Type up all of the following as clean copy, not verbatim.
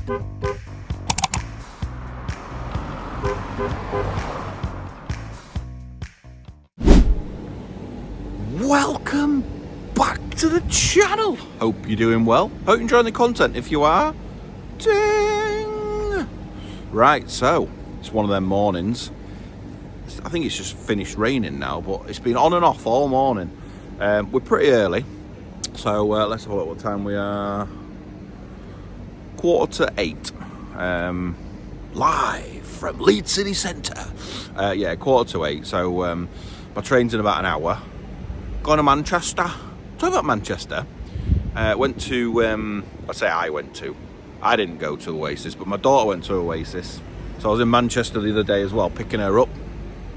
Welcome back to the channel. Hope you're doing well. Hope you're enjoying the content. If you are, ding! Right, so it's one of them mornings. I think it's just finished raining now, but it's been on and off all morning. We're pretty early, so let's have a look what time we are. 7:45. Live from Leeds City Centre. Yeah, 7:45. So my train's in about an hour. Going to Manchester. Talking about Manchester, went to, I didn't go to Oasis, but my daughter went to Oasis. So I was in Manchester the other day as well, picking her up.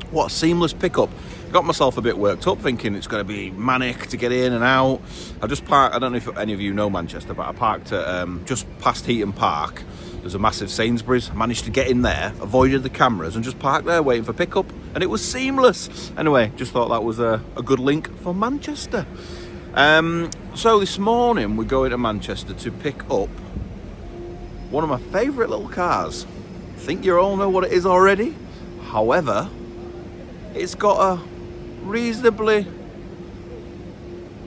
What a seamless pickup. Got myself a bit worked up, thinking it's going to be manic to get in and out. I just parked, I don't know if any of you know Manchester, but I parked at just past Heaton Park. There's a massive Sainsbury's. I managed to get in there, avoided the cameras, and just parked there waiting for pickup. And it was seamless. Anyway, just thought that was a good link for Manchester. So this morning we're going to Manchester to pick up one of my favourite little cars. I think you all know what it is already. However, it's got a reasonably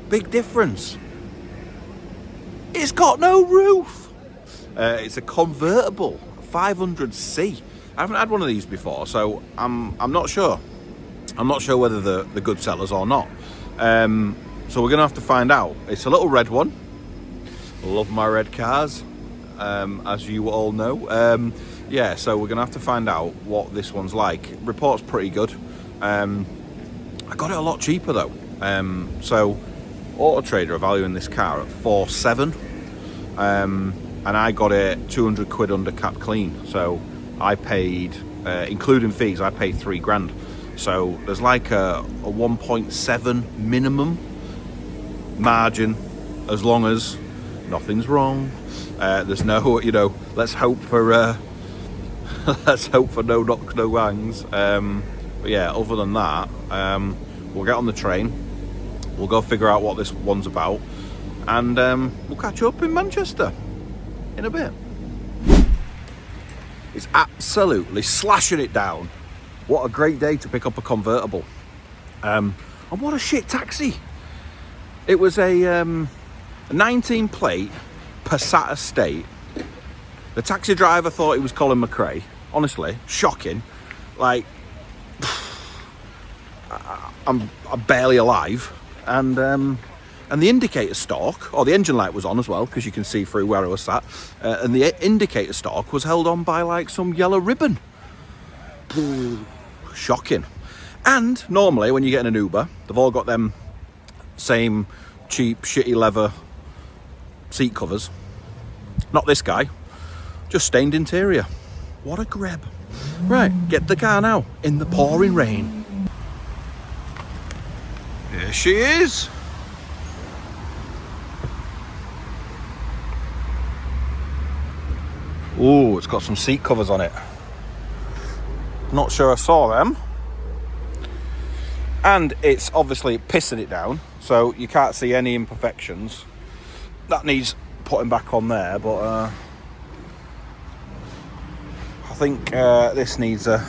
big difference. It's got no roof. It's a convertible 500C. I haven't had one of these before, so I'm not sure. I'm not sure whether they're good sellers or not. So we're gonna have to find out. It's a little red one. Love my red cars, as you all know. Yeah, so we're gonna have to find out what this one's like. Report's pretty good. I got it a lot cheaper though. So Auto Trader are valuing this car at 4.7, and I got it 200 quid under cap clean. So I paid, including fees, I paid $3,000. So there's like a 1.7 minimum margin, as long as nothing's wrong. There's no, let's hope for no knocks, no bangs. But yeah, other than that, we'll get on the train. We'll go figure out what this one's about, and we'll catch up in Manchester in a bit. It's absolutely slashing it down. What a great day to pick up a convertible. And what a shit taxi. It was a 19 plate Passat estate. The taxi driver thought he was Colin McRae. Honestly, shocking. Like, I'm barely alive. And the indicator stalk, or the engine light was on as well, because you can see through where I was sat. And the indicator stalk was held on by like some yellow ribbon. Shocking. And normally when you get in an Uber, they've all got them same cheap, shitty leather seat covers. Not this guy. Just stained interior. What a grab. Right, get the car now in the pouring rain. Here she is. Oh, it's got some seat covers on it. Not sure I saw them. And it's obviously pissing it down, so you can't see any imperfections. That needs putting back on there, but I think this needs a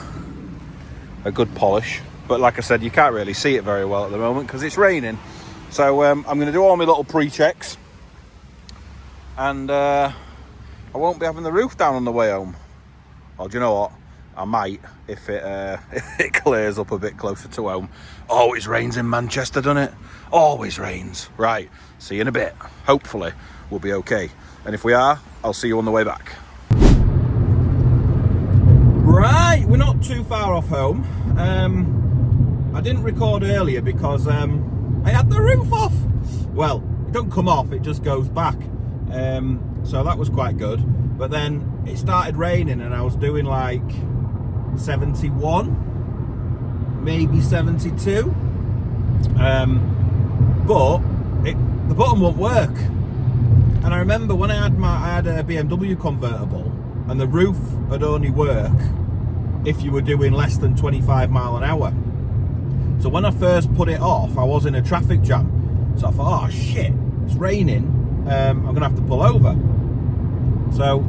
good polish. But like I said, you can't really see it very well at the moment because it's raining. So I'm going to do all my little pre-checks, and I won't be having the roof down on the way home. Well, do you know what? I might if it clears up a bit closer to home. Always rains in Manchester, doesn't it? Always rains. Right, see you in a bit. Hopefully we'll be okay. And if we are, I'll see you on the way back. Right, we're not too far off home. I didn't record earlier because I had the roof off. Well, it don't come off, it just goes back. So that was quite good. But then it started raining and I was doing like 71, maybe 72. But the button won't work. And I remember when I had a BMW convertible, and the roof would only work if you were doing less than 25 mile an hour. So when I first put it off, I was in a traffic jam. So I thought, oh shit, it's raining. I'm gonna have to pull over. So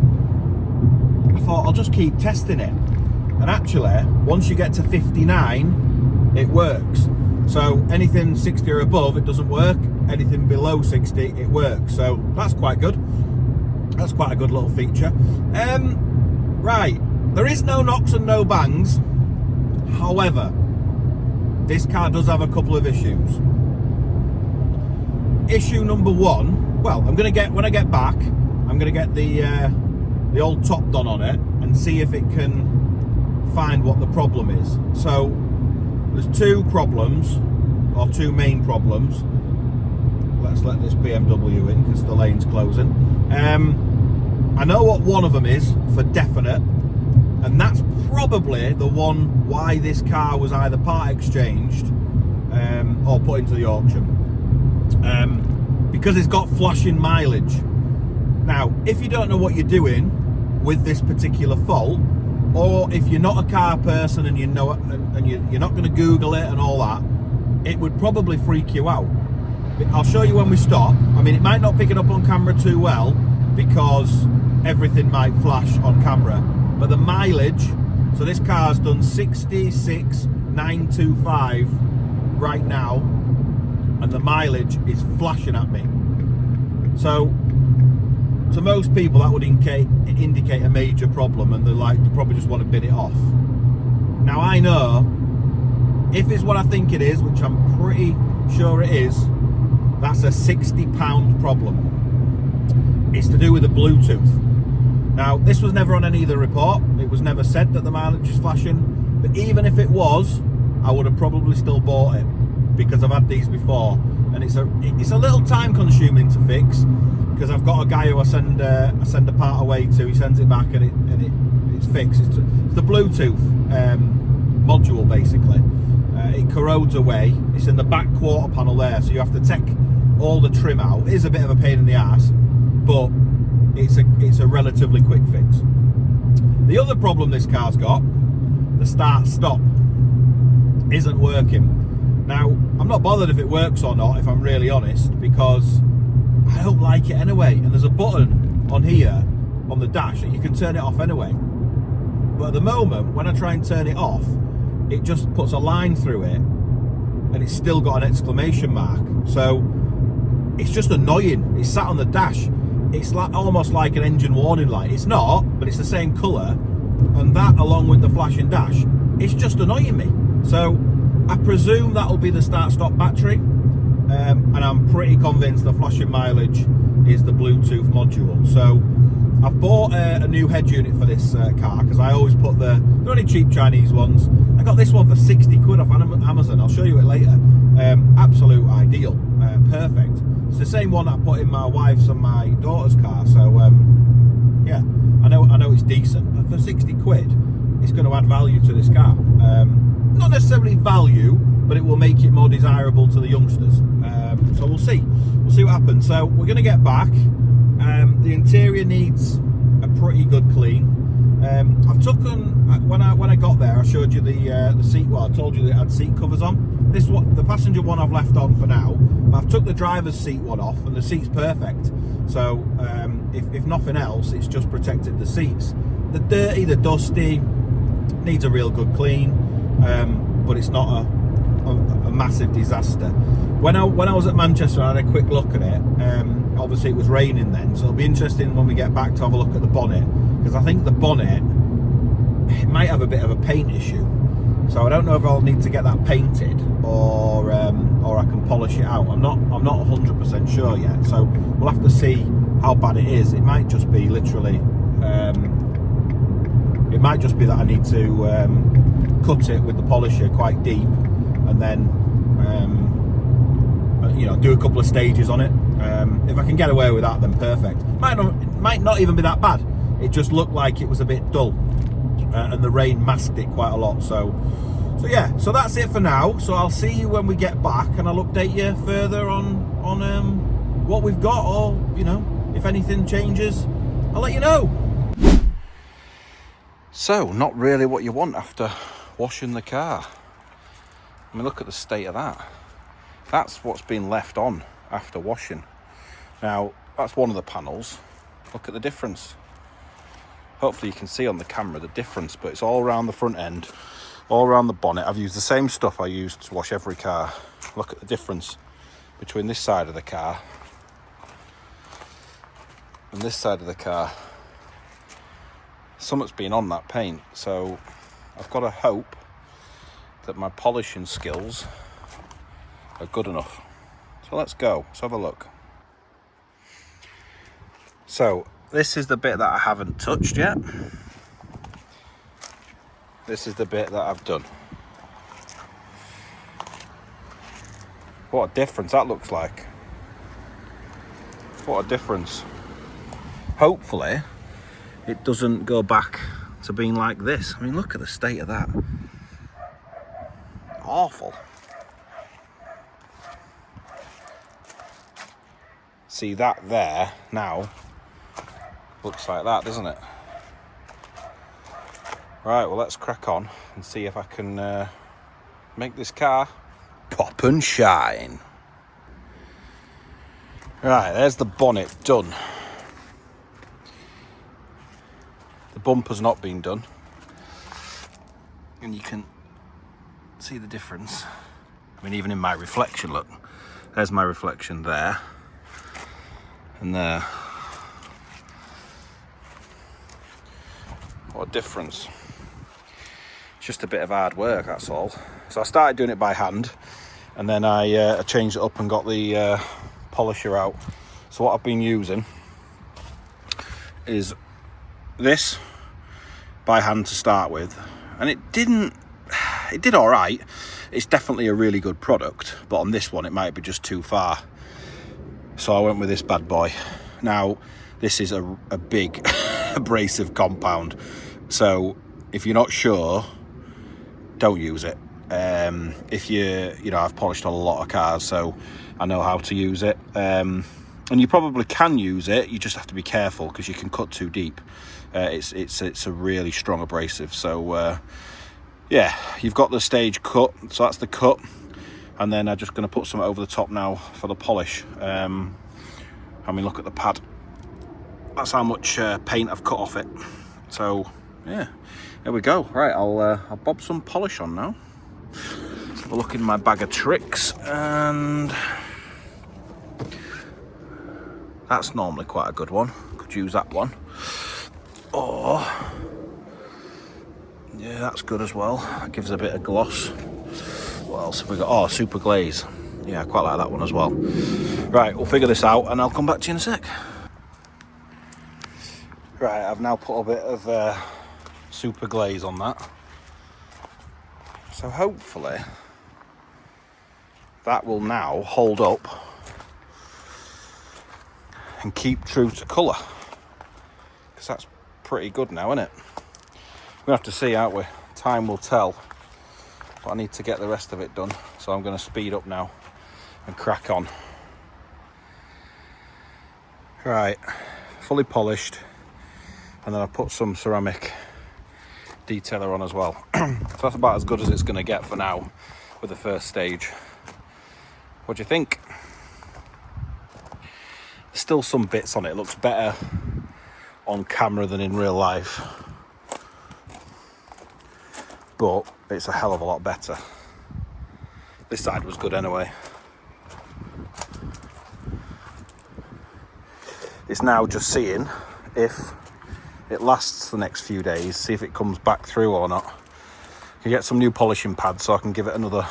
I thought I'll just keep testing it. And actually, once you get to 59, it works. So anything 60 or above, it doesn't work. Anything below 60, it works. So that's quite good. That's quite a good little feature. Right, there is no knocks and no bangs. However, this car does have a couple of issues. Issue number one, well, I'm gonna get, when I get back, I'm gonna get the old top done on it and see if it can find what the problem is. So there's two problems, or two main problems. Let's let this BMW in because the lane's closing. I know what one of them is for definite, and that's probably the one why this car was either part exchanged or put into the auction. Because it's got flashing mileage. Now, if you don't know what you're doing with this particular fault, or if you're not a car person and you know it, and you're not going to Google it and all that, it would probably freak you out. I'll show you when we stop. I mean, it might not pick it up on camera too well because everything might flash on camera, but the mileage, so this car's done 66,925 right now, and the mileage is flashing at me. So to most people that would indicate a major problem, and they probably just want to bin it off. Now I know, if it's what I think it is, which I'm pretty sure it is, that's a £60 problem. It's to do with the Bluetooth. Now, this was never on any of the report. It was never said that the mileage is flashing, but even if it was, I would have probably still bought it because I've had these before, and it's a little time consuming to fix because I've got a guy who I send a part away to. He sends it back and it's fixed. It's the Bluetooth module basically. It corrodes away. It's in the back quarter panel there, so you have to take all the trim out. It is a bit of a pain in the ass, but it's a relatively quick fix. The other problem this car's got, the start-stop, isn't working. Now, I'm not bothered if it works or not, if I'm really honest, because I don't like it anyway. And there's a button on here, on the dash, that you can turn it off anyway. But at the moment, when I try and turn it off, it just puts a line through it, and it's still got an exclamation mark. So it's just annoying. It's sat on the dash. It's like almost like an engine warning light. It's not, but it's the same colour, and that along with the flashing dash, it's just annoying me. So I presume that'll be the start-stop battery, and I'm pretty convinced the flashing mileage is the Bluetooth module. So I've bought a new head unit for this car because I always put they're only cheap Chinese ones. I got this one for 60 quid off Amazon. I'll show you it later. Absolute ideal, perfect. It's the same one I put in my wife's and my daughter's car. So yeah, I know it's decent, but for 60 quid, it's going to add value to this car. Not necessarily value, but it will make it more desirable to the youngsters. So we'll see what happens. So we're going to get back. The interior needs a pretty good clean. I've taken, when I got there, I showed you the seat. Well, I told you that it had seat covers on. This one, the passenger one, I've left on for now. But I've took the driver's seat one off, and the seat's perfect. So if nothing else, it's just protected the seats. The dirty, the dusty, needs a real good clean, but it's not a massive disaster. When I was at Manchester, I had a quick look at it. Obviously it was raining then, so it'll be interesting when we get back to have a look at the bonnet, because I think the bonnet, it might have a bit of a paint issue. So I don't know if I'll need to get that painted or I can polish it out. I'm not 100% sure yet. So we'll have to see how bad it is. It might just be literally it might just be that I need to cut it with the polisher quite deep, and then do a couple of stages on it. If I can get away with that, then perfect. Might not even be that bad. It just looked like it was a bit dull, and the rain masked it quite a lot. So yeah, so that's it for now. So I'll see you when we get back, and I'll update you further on what we've got, or if anything changes, I'll let you know. So, not really what you want after washing the car. I mean, look at the state of that. That's what's been left on after washing. Now, that's one of the panels. Look at the difference. Hopefully you can see on the camera the difference, but it's all around the front end, all around the bonnet. I've used the same stuff I used to wash every car. Look at the difference between this side of the car and this side of the car. Something's been on that paint, so I've got to hope that my polishing skills are good enough. So let's go, let's have a look. So this is the bit that I haven't touched yet. This is the bit that I've done. What a difference that looks like. What a difference. Hopefully it doesn't go back to being like this. I mean, look at the state of that. Awful. See that there now looks like that, doesn't it? Right, well, let's crack on and see if I can make this car pop and shine. Right, there's the bonnet done. The bumper's not been done, and you can see the difference. I mean, even in my reflection, look, there's my reflection there and there. What a difference. It's just a bit of hard work, that's all. So I started doing it by hand, and then I changed it up and got the polisher out. So what I've been using is this by hand to start with, and it did all right. It's definitely a really good product, but on this one it might be just too far, so I went with this bad boy. Now this is a big abrasive compound, so if you're not sure, don't use it. If you know, I've polished a lot of cars, so I know how to use it, and you probably can use it. You just have to be careful because you can cut too deep. It's a really strong abrasive. So yeah, you've got the stage cut, so that's the cut, and then I'm just going to put some over the top now for the polish. I mean, look at the pad. That's how much paint I've cut off it. So yeah, there we go. Right, I'll bob some polish on now. Let's have a look in my bag of tricks, and that's normally quite a good one. Could use that one. Or yeah, that's good as well. That gives a bit of gloss. What else have we got? Oh, super glaze. Yeah, I quite like that one as well. Right, we'll figure this out and I'll come back to you in a sec. Right, I've now put a bit of super glaze on that. So hopefully that will now hold up and keep true to colour, because that's pretty good now, isn't it? We're gonna have to see, aren't we? Time will tell. But I need to get the rest of it done, so I'm going to speed up now and crack on. Right, fully polished, and then I put some ceramic detailer on as well. So that's about as good as it's going to get for now with the first stage. What do you think? There's still some bits on it. It looks better on camera than in real life, but it's a hell of a lot better. This side was good anyway. It's now just seeing if it lasts the next few days, see if it comes back through or not. You get some new polishing pads so I can give it another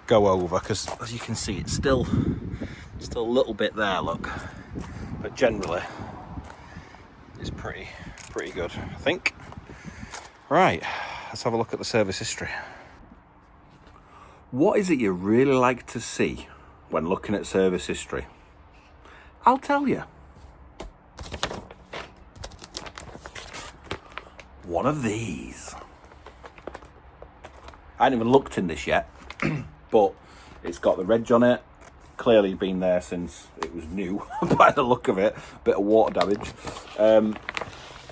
go over, because as you can see, it's still a little bit there, look, but generally it's pretty good, I think. Right, let's have a look at the service history. What is it you really like to see when looking at service history? I'll tell you. One of these. I haven't even looked in this yet, but it's got the reg on it. Clearly been there since it was new by the look of it. Bit of water damage. I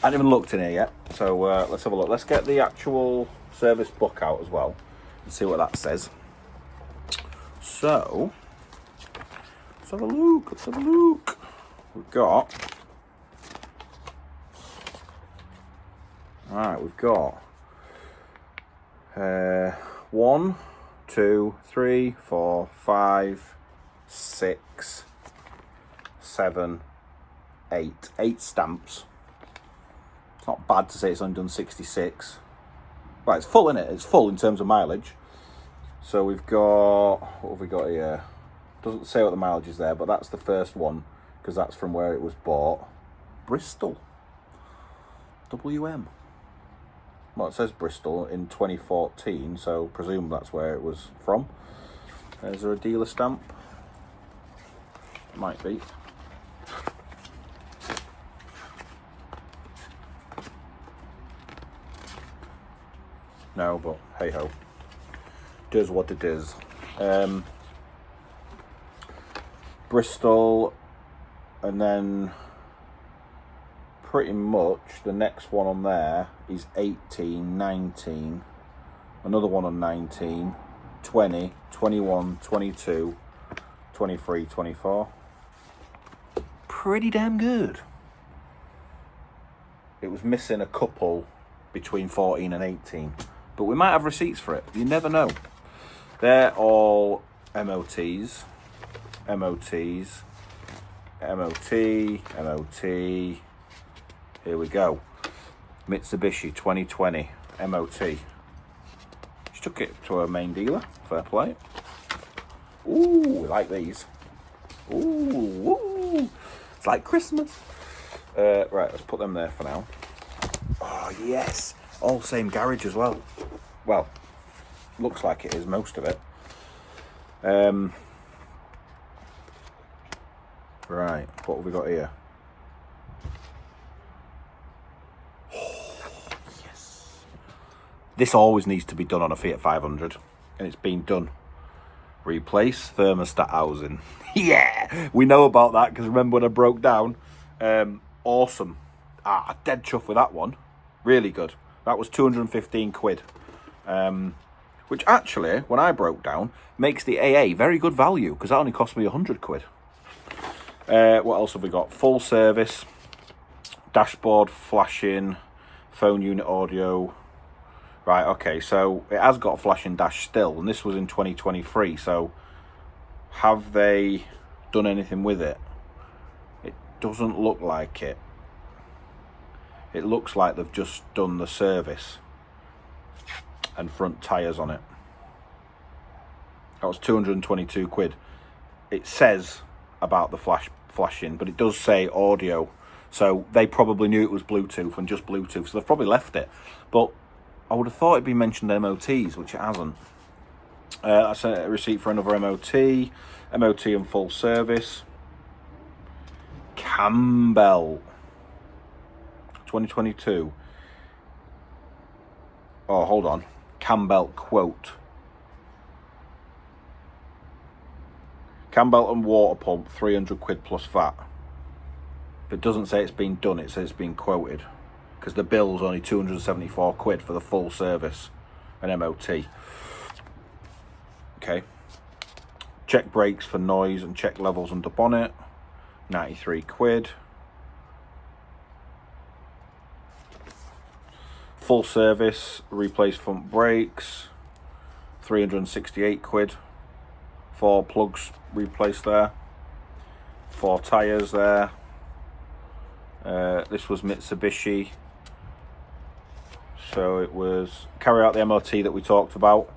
haven't even looked in here yet, so let's have a look. Let's get the actual service book out as well and see what that says. So let's have a look. We've got Alright, we've got 1, 2, 3, 4, 5, 6, 7, 8. 8 stamps. It's not bad to say it's only done 66. Right, it's full, innit? It's full in terms of mileage. So we've got, what have we got here? Doesn't say what the mileage is there, but that's the first one, because that's from where it was bought. Bristol. WM. Well, it says Bristol in 2014, so presume that's where it was from. Is there a dealer stamp? Might be. No, but hey ho. Does what it is. Bristol, and then pretty much the next one on there is 18, 19, another one on 19, 20, 21, 22, 23, 24. Pretty damn good. It was missing a couple between 14 and 18, but we might have receipts for it. You never know. They're all MOTs, MOTs, MOT, MOT. Here we go. Mitsubishi 2020 MOT. She took it to her main dealer. Fair play. Ooh, we like these. Ooh, it's like Christmas. Right, let's put them there for now. Oh, yes. All same garage as well. Well, looks like it is, most of it. Right, what have we got here? Oh, yes. This always needs to be done on a Fiat 500, and it's been done. Replace thermostat housing. Yeah, we know about that, because remember when I broke down? Awesome. Dead chuff with that one. Really good. That was 215 quid. Which actually, when I broke down, makes the AA very good value, because that only cost me 100 quid. What else have we got? Full service, dashboard flashing, phone unit audio. Right, okay, so it has got a flashing dash still, and this was in 2023, so have they done anything with it? It doesn't look like it. It looks like they've just done the service and front tyres on it. That was 222 quid. It says about the flashing, but it does say audio, so they probably knew it was Bluetooth and just Bluetooth, so they've probably left it. But I would have thought it'd be mentioned MOTs, which it hasn't. I sent a receipt for another MOT and full service. Campbell 2022. Oh, hold on. Campbell quote. Campbell and water pump, 300 quid plus VAT. If it doesn't say it's been done, it says it's been quoted, because the bill's only 274 quid for the full service and MOT. Okay. Check brakes for noise and check levels under bonnet, 93 quid. Full service, replace front brakes, 368 quid. 4 plugs replaced there. 4 tyres there. This was Mitsubishi. So it was carry out the MOT that we talked about,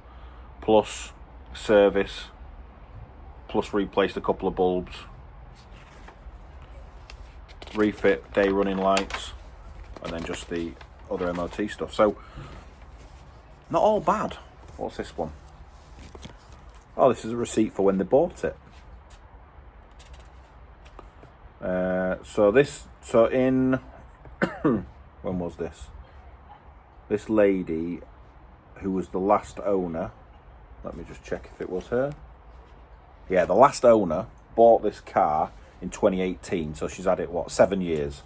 plus service, plus replaced a couple of bulbs, refit day running lights, and then just the other MOT stuff. So not all bad. What's this one? Oh, this is a receipt for when they bought it. So in when was this? This lady, who was the last owner, let me just check if it was her. Yeah, the last owner bought this car in 2018, so she's had it, 7 years,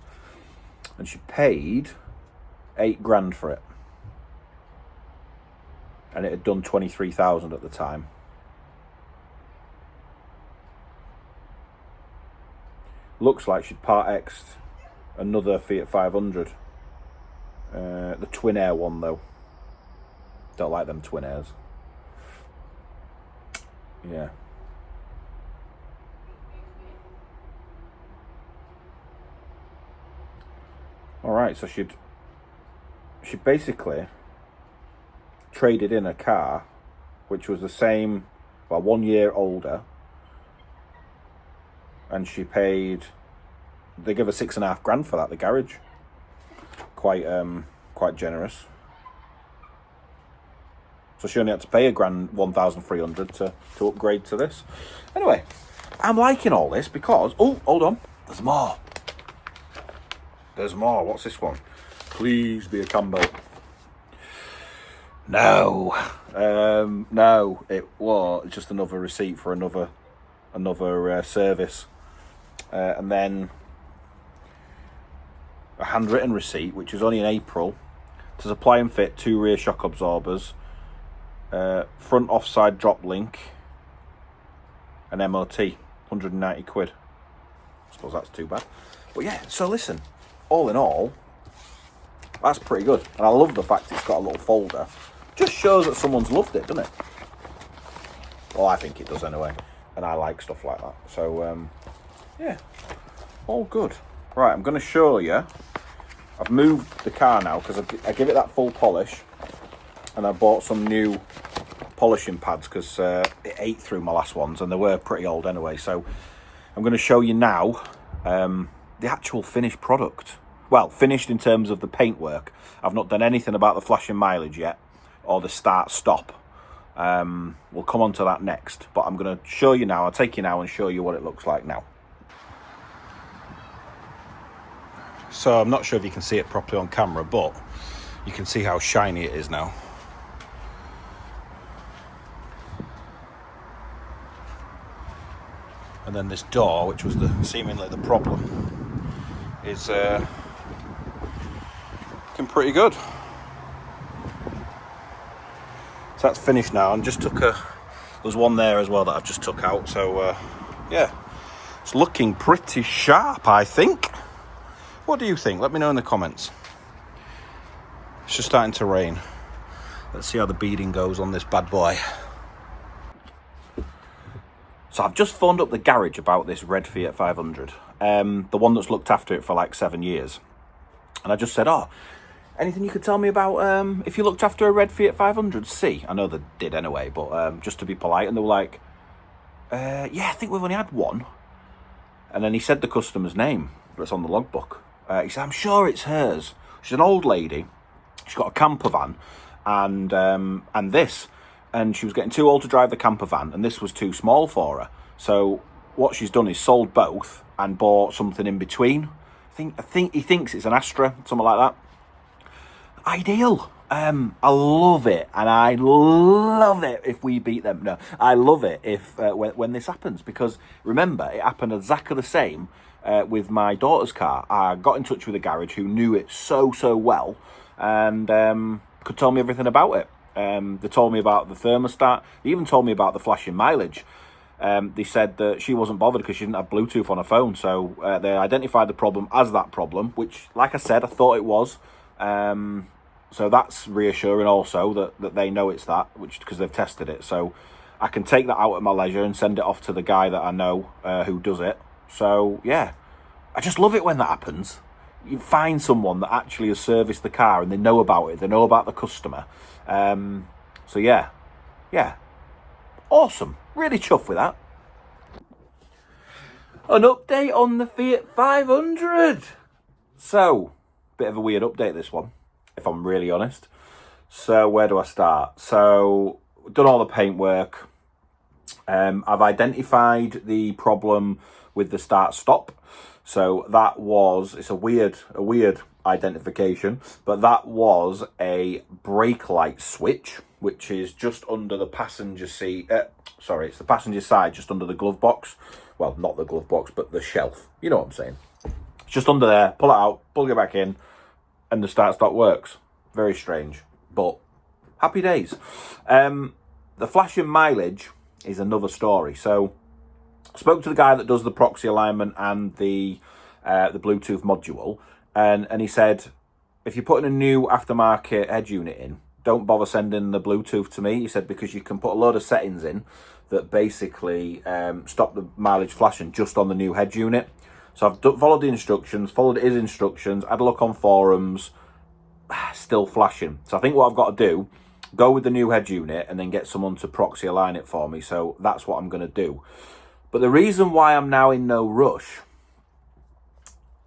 and she paid 8 grand for it, and it had done 23,000 at the time. Looks like she'd part X'd another Fiat 500 The twin air one though. Don't like them twin airs. Yeah. Alright, so she basically traded in a car which was the same, well, 1 year older, and she paid, they give her £6,500 for that, the garage. Quite generous. So she only had to pay £1,300 to upgrade to this. Anyway, I'm liking all this because, oh, hold on, there's more. There's more. What's this one? Please be a combo. No. No, it was just another receipt for another service. And then a handwritten receipt, which was only in April, to supply and fit 2 rear shock absorbers, front offside drop link, and MOT, £190. I suppose that's too bad. But yeah, so listen, all in all, that's pretty good. And I love the fact it's got a little folder. Just shows that someone's loved it, doesn't it? Well, I think it does anyway. And I like stuff like that. So, yeah, all good. Right, I'm going to show you. I've moved the car now because I give it that full polish. And I bought some new polishing pads because it ate through my last ones. And they were pretty old anyway. So I'm going to show you now the actual finished product. Well, finished in terms of the paintwork. I've not done anything about the flashing mileage yet. Or the start-stop. We'll come on to that next. But I'm going to show you now. I'll take you now and show you what it looks like now. So I'm not sure if you can see it properly on camera, but you can see how shiny it is now. And then this door, which was seemingly the problem, is looking pretty good. So that's finished now, and just there's one there as well that I've just took out. So yeah, it's looking pretty sharp, I think. What do you think? Let me know in the comments. It's just starting to rain. Let's see how the beading goes on this bad boy. So I've just phoned up the garage about this red Fiat 500. The one that's looked after it for like 7 years. And I just said, oh, anything you could tell me about if you looked after a red Fiat 500C? I know they did anyway, but just to be polite. And they were like, yeah, I think we've only had one. And then he said the customer's name that's on the logbook. He said, I'm sure it's hers. She's an old lady. She's got a camper van and this. And she was getting too old to drive the camper van, and this was too small for her. So what she's done is sold both and bought something in between. I think he thinks it's an Astra, something like that. Ideal. I love it, and I love it if we beat them. No, I love it if when this happens, because remember, it happened exactly the same with my daughter's car. I got in touch with a garage who knew it so well, and could tell me everything about it. They told me about the thermostat. They even told me about the flashing mileage. They said that she wasn't bothered because she didn't have Bluetooth on her phone. So they identified the problem as that problem, which, like I said, I thought it was. So that's reassuring also that they know it's that, which because they've tested it. So I can take that out at my leisure and send it off to the guy that I know who does it. So, yeah, I just love it when that happens. You find someone that actually has serviced the car and they know about it. They know about the customer. So, yeah, awesome. Really chuffed with that. An update on the Fiat 500. So, bit of a weird update, this one, if I'm really honest. So, where do I start? So, done all the paintwork. I've identified the problem with the start-stop. So that was, it's a weird identification, but that was a brake light switch, which is just under the passenger seat. It's the passenger side, just under the glove box. Well, not the glove box, but the shelf. You know what I'm saying? It's just under there. Pull it out, plug it back in, and the start-stop works. Very strange, but happy days. The flashing mileage is another story. So I spoke to the guy that does the proxy alignment and the Bluetooth module, and he said if you're putting a new aftermarket head unit in, don't bother sending the Bluetooth to me. He said because you can put a load of settings in that basically stop the mileage flashing just on the new head unit. So I've followed the instructions, followed his instructions, had a look on forums, still flashing. So I think what I've got to do, go with the new head unit and then get someone to proxy align it for me. So that's what I'm going to do. But the reason why I'm now in no rush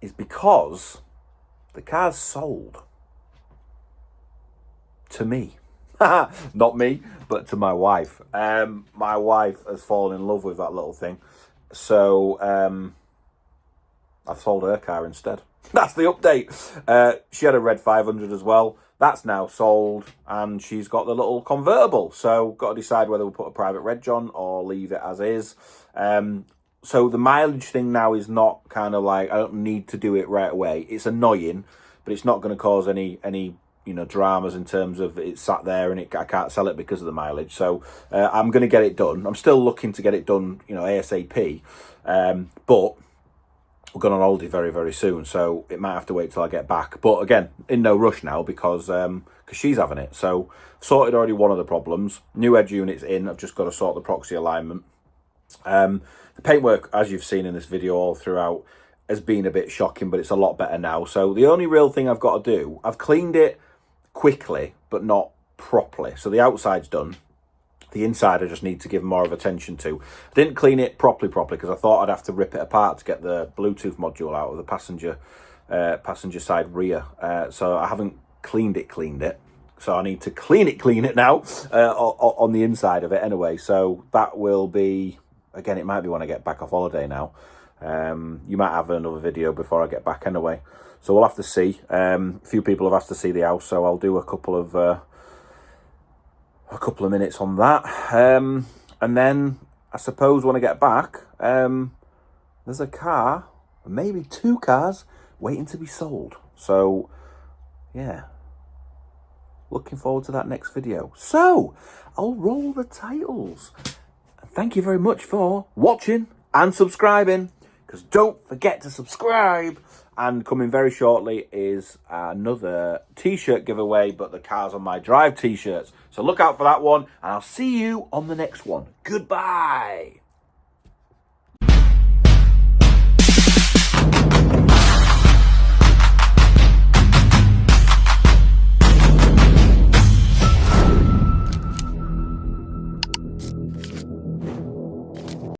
is because the car's sold. To me. Not me, but to my wife. My wife has fallen in love with that little thing. So I've sold her car instead. That's the update. She had a red 500 as well. That's now sold, and she's got the little convertible. So got to decide whether we put a private reg on or leave it as is. So the mileage thing now is not kind of like, I don't need to do it right away. It's annoying, but it's not going to cause any dramas in terms of it sat there and I can't sell it because of the mileage. So I'm going to get it done. I'm still looking to get it done, ASAP. But we're going on holiday very, very soon, so it might have to wait till I get back. But again, in no rush now because she's having it. So sorted already one of the problems. New edge unit's in. I've just got to sort the proxy alignment. The paintwork, as you've seen in this video all throughout, has been a bit shocking, but it's a lot better now. So the only real thing I've got to do, I've cleaned it quickly, but not properly. So the outside's done. The inside I just need to give more of attention to. I didn't clean it properly because I thought I'd have to rip it apart to get the Bluetooth module out of the passenger side rear. So I haven't cleaned it. So I need to clean it now on the inside of it anyway. So that will be, again, it might be when I get back off holiday now. You might have another video before I get back anyway. So we'll have to see. A few people have asked to see the house, so I'll do a couple of minutes on that. And then I suppose when I get back, there's a car, maybe 2 cars, waiting to be sold. So, yeah. Looking forward to that next video. So, I'll roll the titles. Thank you very much for watching and subscribing. Because don't forget to subscribe. And coming very shortly is another t-shirt giveaway, but the Cars on My Drive t-shirts. So look out for that one, and I'll see you on the next one. Goodbye.